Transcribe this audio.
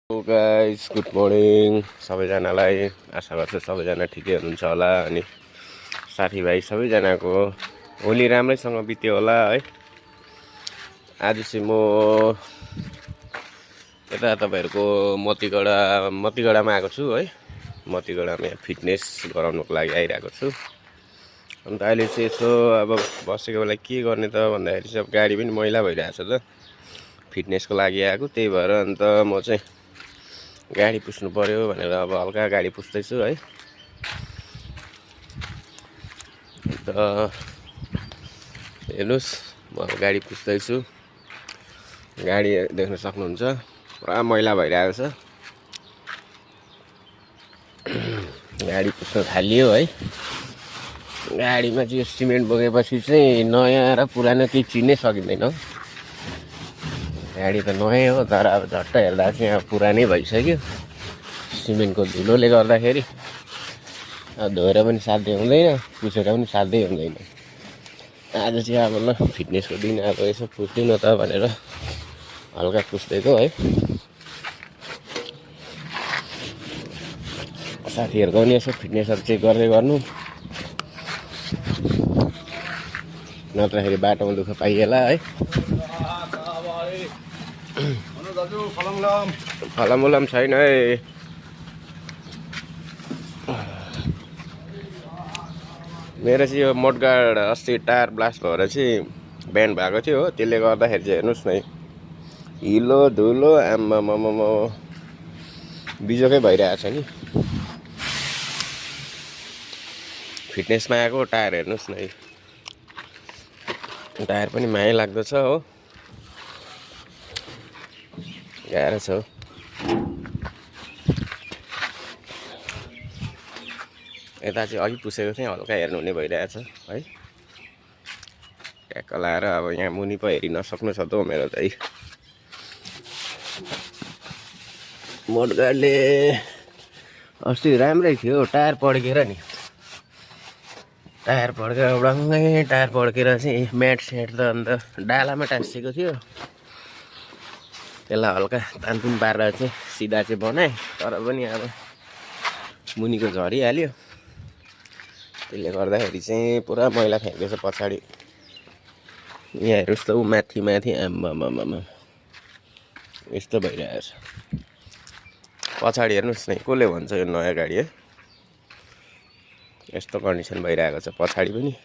Hello guys, good morning सबैजनालाई। आशा गर्छु सबैजना ठिकै हुनुहुन्छ होला अनि साथीभाइ सबैजनाको होली राम्रैसँग बित्यो होला है। आज चाहिँ म यता तपाईँहरूको मतिगडामा आएको छु है। मतिगडामा फिटनेस गराउनुको लागि आइरहेको छु। अन्त अहिले चाहिँ यसो अब बसेको बेला के गर्ने त भन्दाखेरि चाहिँ अब गाडी पनि मैला भइरहेछ त, फिटनेसको लागि आएको। त्यही भएर अन्त म चाहिँ गाडी पुस्नु पर्यो भनेर अब हल्का गाडी पुस्दैछु है। अन्त हेर्नुहोस्, म अब गाडी पुस्दैछु। गाडी देख्न सक्नुहुन्छ पुरा मैला भइरहेको छ। गाडी पुस्न थालियो है। गाडीमा चाहिँ यो सिमेन्ट बोकेपछि चाहिँ नयाँ र पुरानो केही चिन्नै सकिँदैन। गाडी त नयाँ हो तर अब झट्ट हेर्दा चाहिँ अब पुरानै भइसक्यो। सिमेन्टको धुलोले गर्दाखेरि अब धोएर पनि साध्य हुँदैन, पुसेर पनि साध्यै हुँदैन। आज चाहिँ अब ल फिटनेसको दिन अब यसो पुस्दिनँ त भनेर हल्का पुस्दिएको है। साथीहरूको पनि यसो फिटनेसहरू चेक गर्दै गर्नु, नत्रखेरि बाटोमा दुःख पाइएला है। फलाम छैन है। मेरो चाहिँ यो मोटगार्ड अस्ति टायर ब्लास्ट भएर चाहिँ ब्यान्ड भएको थियो हो। त्यसले गर्दाखेरि चाहिँ हेर्नुहोस् न, हिलो धुलो आम्मामामा बिजोकै भइरहेछ नि। फिटनेसमा आएको टायर हेर्नुहोस् न, टायर पनि माया लाग्दछ हो, गाह्रो छ हो। यता चाहिँ अघि पुसेको थिएँ, हल्का हेर्नुहुने भइरहेछ है। ट्याक्क लाएर अब यहाँ मुनि पो हेरि नसक्नु छ त हो मेरो चाहिँ। मोटगार्डले अस्ति राम्रै थियो, टायर पड्केर नि, टायर पड्केर उडङ्गै टायर पड्केर चाहिँ म्याट सेट त अन्त डालामा टाँसिएको थियो। त्यसलाई हल्का तानतुन पारेर चाहिँ सिधा चाहिँ बनाएँ, तर पनि अब मुनिको झरिहाल्यो। त्यसले गर्दाखेरि चाहिँ पुरा मैला फ्याँकेछ पछाडि। यहाँ हेर्नुहोस् त, ऊ माथि आम्मामामा यस्तो भइरहेछ। पछाडि हेर्नुहोस् न, कसले भन्छ यो नयाँ गाडी है, यस्तो कन्डिसन भइरहेको छ पछाडि पनि।